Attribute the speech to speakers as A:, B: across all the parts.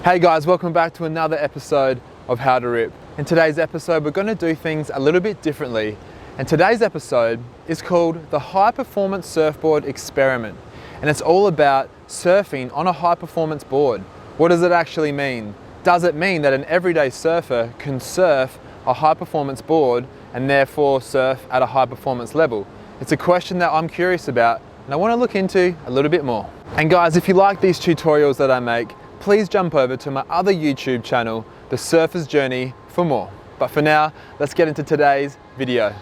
A: Hey guys, welcome back to another episode of How to Rip. In today's episode, we're going to do things a little bit differently. And today's episode is called the High Performance Surfboard Experiment. And it's all about surfing on a high performance board. What does it actually mean? Does it mean that an everyday surfer can surf a high performance board and therefore surf at a high performance level? It's a question that I'm curious about and I want to look into a little bit more. And guys, if you like these tutorials that I make, please jump over to my other YouTube channel, The Surfer's Journey, for more. But for now, let's get into today's video.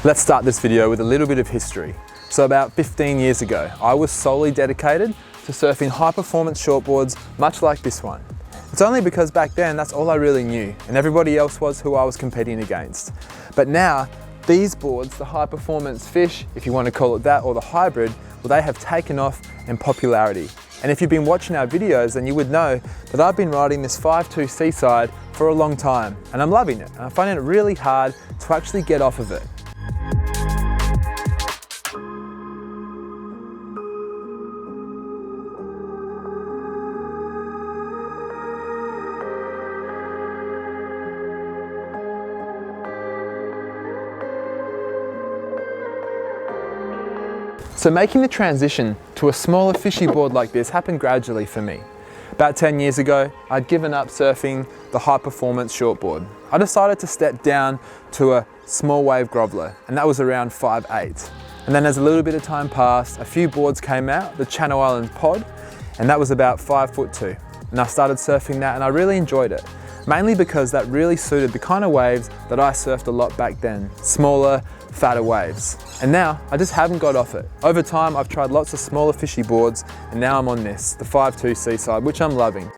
A: Let's start this video with a little bit of history. So about 15 years ago, I was solely dedicated to surfing high performance shortboards, much like this one. It's only because back then that's all I really knew and everybody else was who I was competing against. But now, these boards, the high performance fish, if you want to call it that, or the hybrid, well, they have taken off in popularity. And if you've been watching our videos, then you would know that I've been riding this 5.2 Seaside for a long time and I'm loving it. And I'm finding it really hard to actually get off of it. So making the transition to a smaller fishy board like this happened gradually for me. About 10 years ago, I'd given up surfing the high performance shortboard. I decided to step down to a small wave groveler, and that was around 5'8". And then as a little bit of time passed, a few boards came out, the Channel Island Pod, and that was about 5'2". And I started surfing that and I really enjoyed it. Mainly because that really suited the kind of waves that I surfed a lot back then. Smaller, fatter waves. And now I just haven't got off it. Over time I've tried lots of smaller fishy boards and now I'm on this, the 5.2 Seaside, which I'm loving.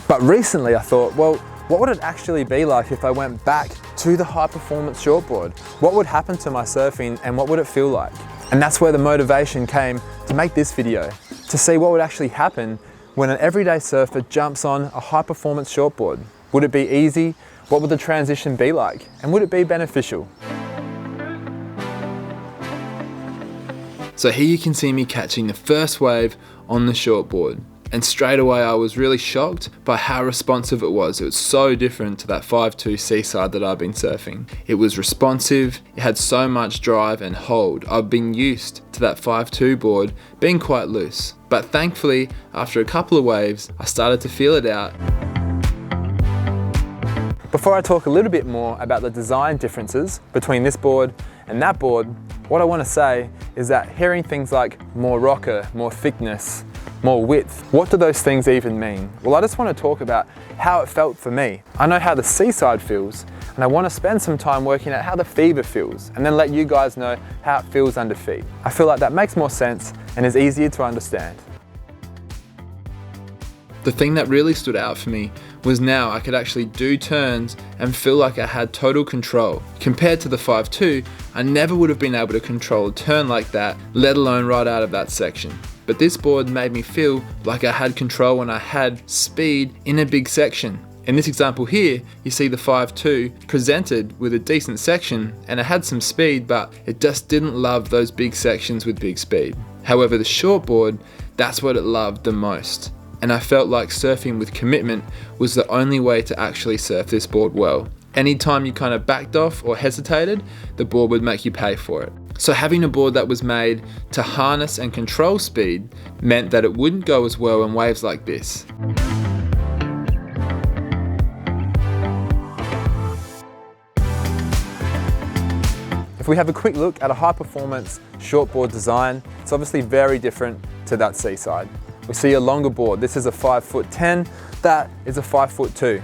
A: But recently I thought, well, what would it actually be like if I went back to the high performance shortboard? What would happen to my surfing and what would it feel like? And that's where the motivation came to make this video, to see what would actually happen when an everyday surfer jumps on a high performance shortboard. Would it be easy? What would the transition be like? And would it be beneficial? So here you can see me catching the first wave on the shortboard. And straight away I was really shocked by how responsive it was. It was so different to that 5.2 Seaside that I've been surfing. It was responsive, it had so much drive and hold. I've been used to that 5.2 board being quite loose. But thankfully, after a couple of waves, I started to feel it out. Before I talk a little bit more about the design differences between this board and that board, what I want to say is that hearing things like more rocker, more thickness, more width, what do those things even mean? Well, I just want to talk about how it felt for me. I know how the Seaside feels, and I want to spend some time working out how the Fever feels, and then let you guys know how it feels under feet. I feel like that makes more sense and is easier to understand. The thing that really stood out for me was now I could actually do turns and feel like I had total control. Compared to the 5.2, I never would have been able to control a turn like that, let alone right out of that section. But this board made me feel like I had control when I had speed in a big section. In this example here, you see the 5.2 presented with a decent section and it had some speed, but it just didn't love those big sections with big speed. However, the shortboard, that's what it loved the most. And I felt like surfing with commitment was the only way to actually surf this board well. Anytime you kind of backed off or hesitated, the board would make you pay for it. So having a board that was made to harness and control speed meant that it wouldn't go as well in waves like this.
B: If we have a quick look at a high performance shortboard design, it's obviously very different to that Seaside. We see a longer board. This is a 5'10", that is a 5'2".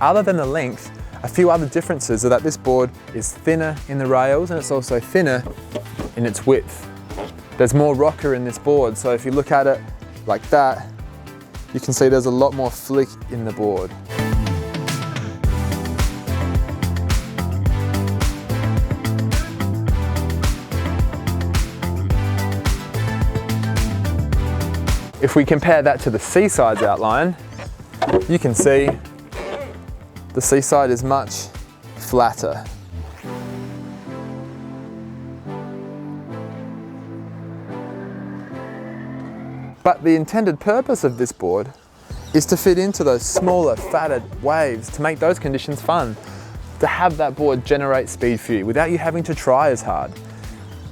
B: Other than the length, a few other differences are that this board is thinner in the rails and it's also thinner in its width. There's more rocker in this board, so if you look at it like that, you can see there's a lot more flick in the board. If we compare that to the Seaside's outline, you can see the Seaside is much flatter. But the intended purpose of this board is to fit into those smaller, fatter waves, to make those conditions fun, to have that board generate speed for you without you having to try as hard.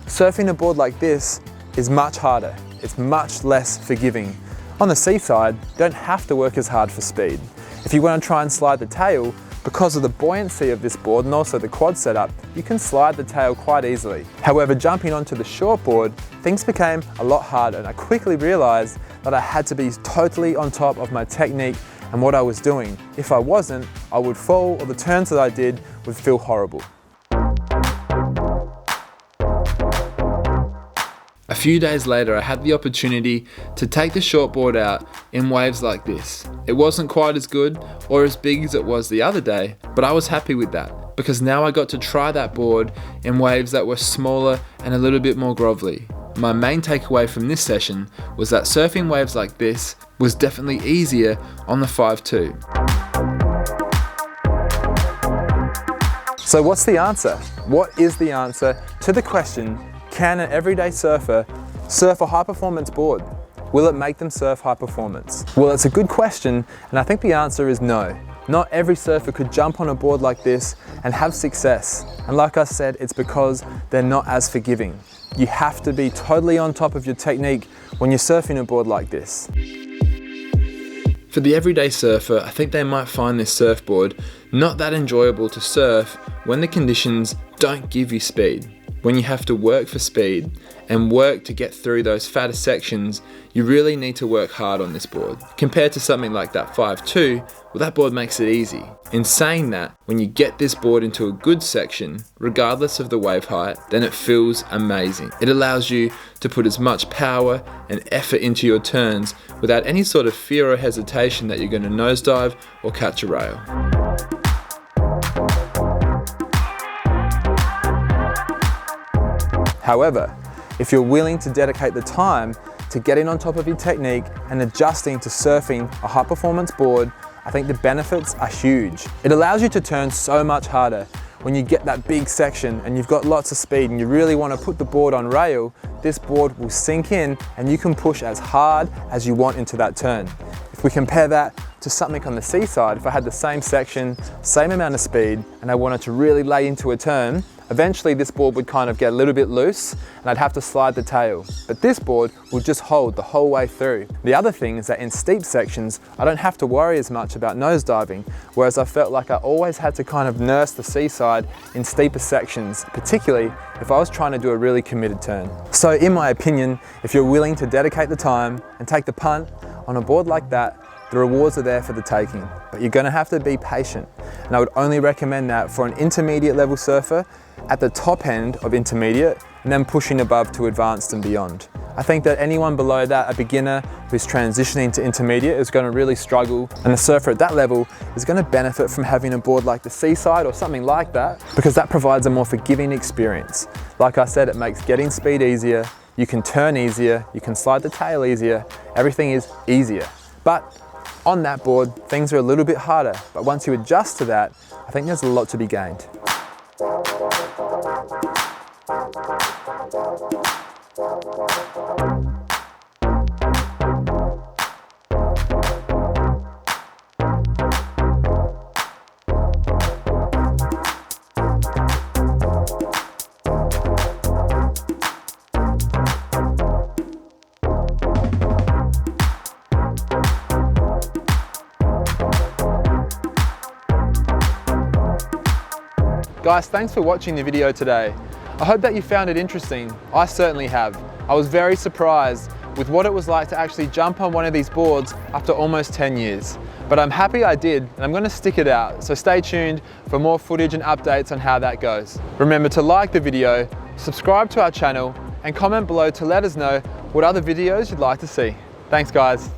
B: Surfing a board like this is much harder. It's much less forgiving. On the Seaside, you don't have to work as hard for speed. If you want to try and slide the tail, because of the buoyancy of this board and also the quad setup, you can slide the tail quite easily. However, jumping onto the shortboard, things became a lot harder, and I quickly realized that I had to be totally on top of my technique and what I was doing. If I wasn't, I would fall, or the turns that I did would feel horrible.
A: A few days later, I had the opportunity to take the shortboard out in waves like this. It wasn't quite as good or as big as it was the other day, but I was happy with that because now I got to try that board in waves that were smaller and a little bit more grovelly. My main takeaway from this session was that surfing waves like this was definitely easier on the 5'2".
B: So what's the answer? What is the answer to the question, can an everyday surfer surf a high performance board? Will it make them surf high performance? Well, it's a good question, and I think the answer is no. Not every surfer could jump on a board like this and have success. And like I said, it's because they're not as forgiving. You have to be totally on top of your technique when you're surfing a board like this.
A: For the everyday surfer, I think they might find this surfboard not that enjoyable to surf when the conditions don't give you speed. When you have to work for speed and work to get through those fatter sections, you really need to work hard on this board. Compared to something like that 5'2", well, that board makes it easy. In saying that, when you get this board into a good section, regardless of the wave height, then it feels amazing. It allows you to put as much power and effort into your turns without any sort of fear or hesitation that you're going to nosedive or catch a rail.
B: However, if you're willing to dedicate the time to getting on top of your technique and adjusting to surfing a high performance board, I think the benefits are huge. It allows you to turn so much harder. When you get that big section and you've got lots of speed and you really want to put the board on rail, this board will sink in and you can push as hard as you want into that turn. If we compare that to something on the Seaside, if I had the same section, same amount of speed, and I wanted to really lay into a turn, eventually this board would kind of get a little bit loose and I'd have to slide the tail. But this board will just hold the whole way through. The other thing is that in steep sections, I don't have to worry as much about nosediving, whereas I felt like I always had to kind of nurse the Seaside in steeper sections, particularly if I was trying to do a really committed turn. So in my opinion, if you're willing to dedicate the time and take the punt on a board like that, the rewards are there for the taking, but you're gonna have to be patient. And I would only recommend that for an intermediate level surfer, at the top end of intermediate, and then pushing above to advanced and beyond. I think that anyone below that, a beginner who's transitioning to intermediate, is gonna really struggle, and a surfer at that level is gonna benefit from having a board like the Seaside or something like that, because that provides a more forgiving experience. Like I said, it makes getting speed easier, you can turn easier, you can slide the tail easier, everything is easier. But on that board, things are a little bit harder, but once you adjust to that, I think there's a lot to be gained. Guys, thanks for watching the video today. I hope that you found it interesting. I certainly have. I was very surprised with what it was like to actually jump on one of these boards after almost 10 years. But I'm happy I did, and I'm gonna stick it out, so stay tuned for more footage and updates on how that goes. Remember to like the video, subscribe to our channel, and comment below to let us know what other videos you'd like to see. Thanks guys.